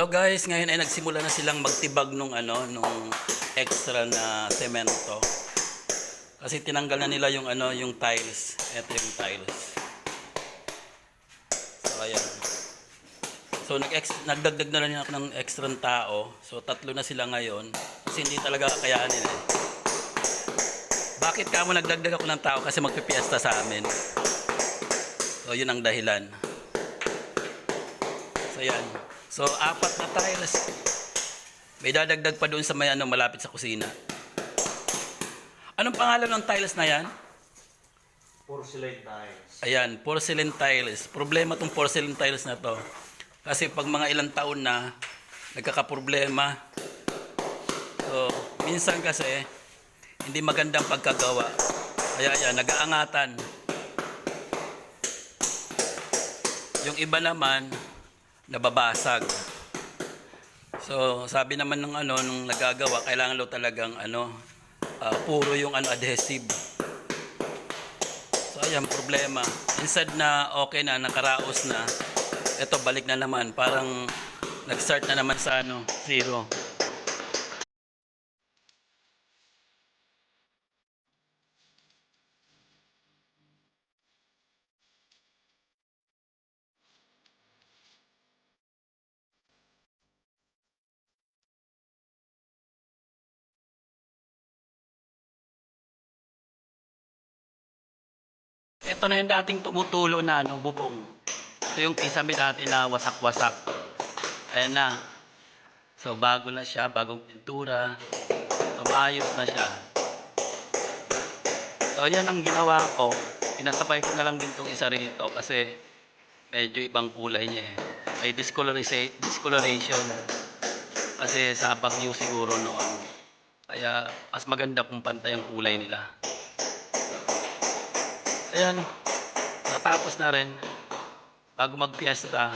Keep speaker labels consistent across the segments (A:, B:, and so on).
A: Hello guys, ngayon ay nagsimula na silang magtibag nung extra na semento. Kasi tinanggal na nila yung tiles. Ito yung tiles. So ayan. So nagdagdag na rin ako ng extra tao. So tatlo na sila ngayon. Kasi hindi talaga kakayanin eh. Bakit ka mo nagdagdag ako ng tao? Kasi magpipiesta sa amin. So yun ang dahilan. So ayan. So apat na tiles. May dadagdag pa doon sa may malapit sa kusina. Anong pangalan ng tiles na yan?
B: Porcelain tiles.
A: Ayan, porcelain tiles. Problema tong porcelain tiles na to. Kasi pag mga ilang taon na, nagkakaproblema. So, minsan kasi, hindi magandang pagkagawa. Kaya yan, nag-aangatan. Yung iba naman, nababasag. So, sabi naman nung nagagawa, kailangan daw talagang puro yung adhesive. So, ayan, problema. Instead na okay na, nakaraos na, ito balik na naman. Parang nag-start na naman sa zero. Ito na yung dating tumutulo na bubong. Ito yung kisame dati na wasak-wasak. Ayan na. So bago na siya, bagong pintura. So maayos na siya. So yan ang ginawa ko. Pinasabay ko na lang din itong isa rito kasi medyo ibang kulay niya eh. May discoloration. Kasi sa Baguio siguro noon. Kaya mas maganda kung pantay ang kulay nila. Ayan. Natapos na rin. Bago magpiesta,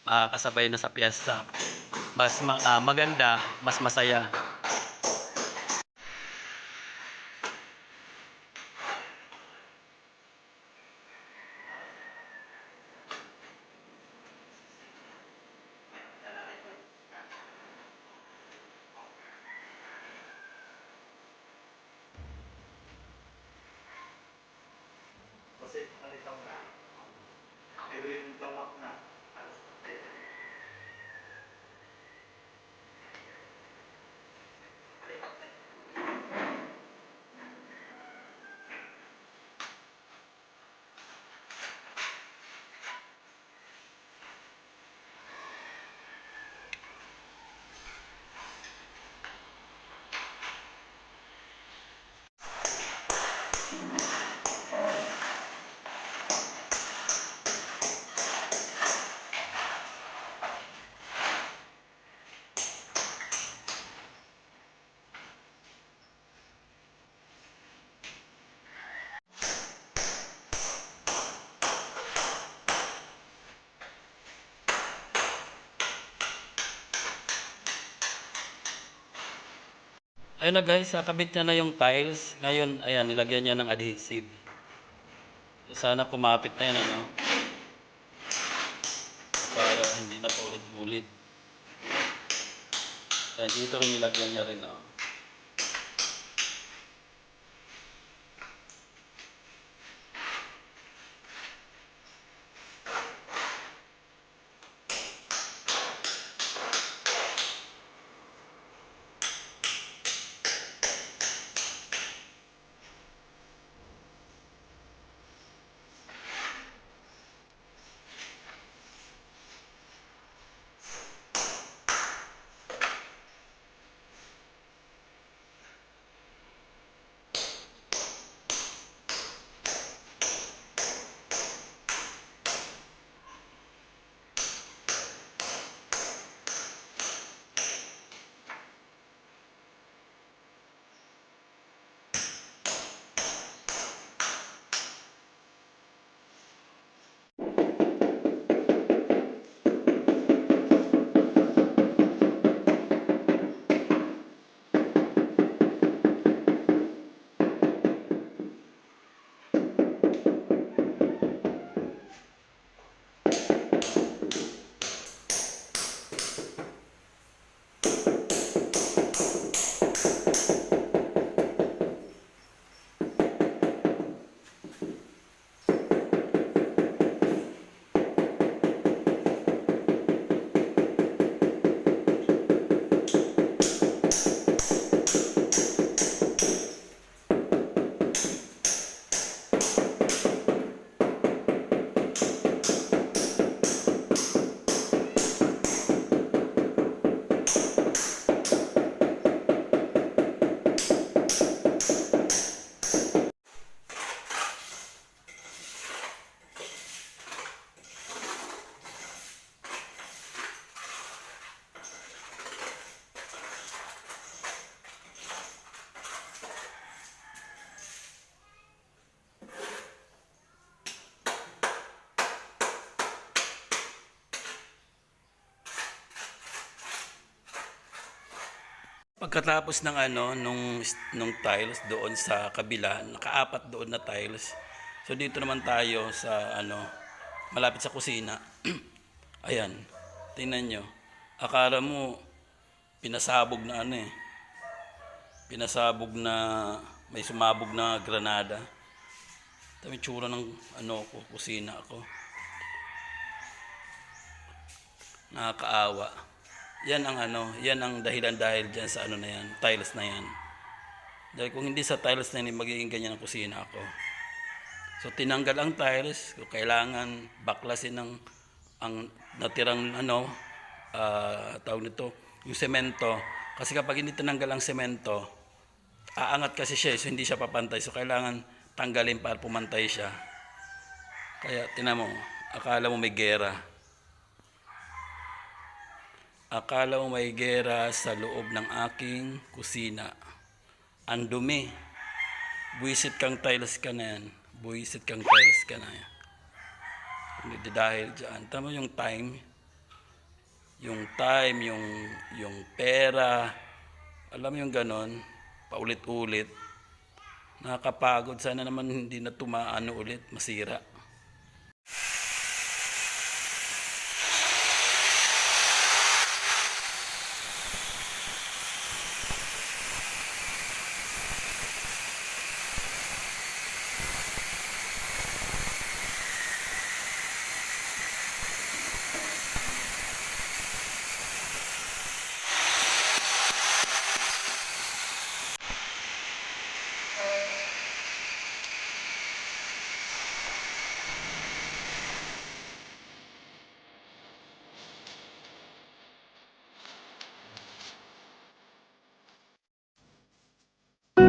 A: makakasabay na sa piyesta. Mas maganda, mas masaya.
B: Kasi nalitang na. Every tawak na.
A: Ayun na guys, kakabit niya na yung tiles. Ngayon, ayan, nilagyan niya ng adhesive. Sana kumapit na yan, para hindi na paulit-ulit. Ayan, dito rin nilagyan niya rin, Pagkatapos ng nung tiles doon sa kabila, nakaapat doon na tiles. So dito naman tayo sa malapit sa kusina. Ayan, tingnan nyo. Akala mo pinasabog na pinasabog na may sumabog na granada. Ito yung tsura ng kusina ko. Nakakaawa. Yan ang dahilan dahil diyan sa na yan, tiles na yan. Dahil kung hindi sa tiles na yan, magiging ganyan ang kusina ko. So tinanggal ang tiles, kung kailangan baklasin ang natirang tawag nito, yung semento. Kasi kapag hindi tinanggal ang semento, aangat kasi siya, so hindi siya papantay. So kailangan tanggalin para pumantay siya. Kaya tinan mo, akala mo may gera. Akala mo may gera sa loob ng aking kusina. Ang dumi. Buwisit kang tiles ka na yan. Buwisit kang tiles ka na yan. Hindi dahil dyan. Tama yung time. Yung time, yung pera. Alam mo yung ganon. Paulit-ulit. Nakakapagod. Sana naman hindi na tumaano ulit. Masira.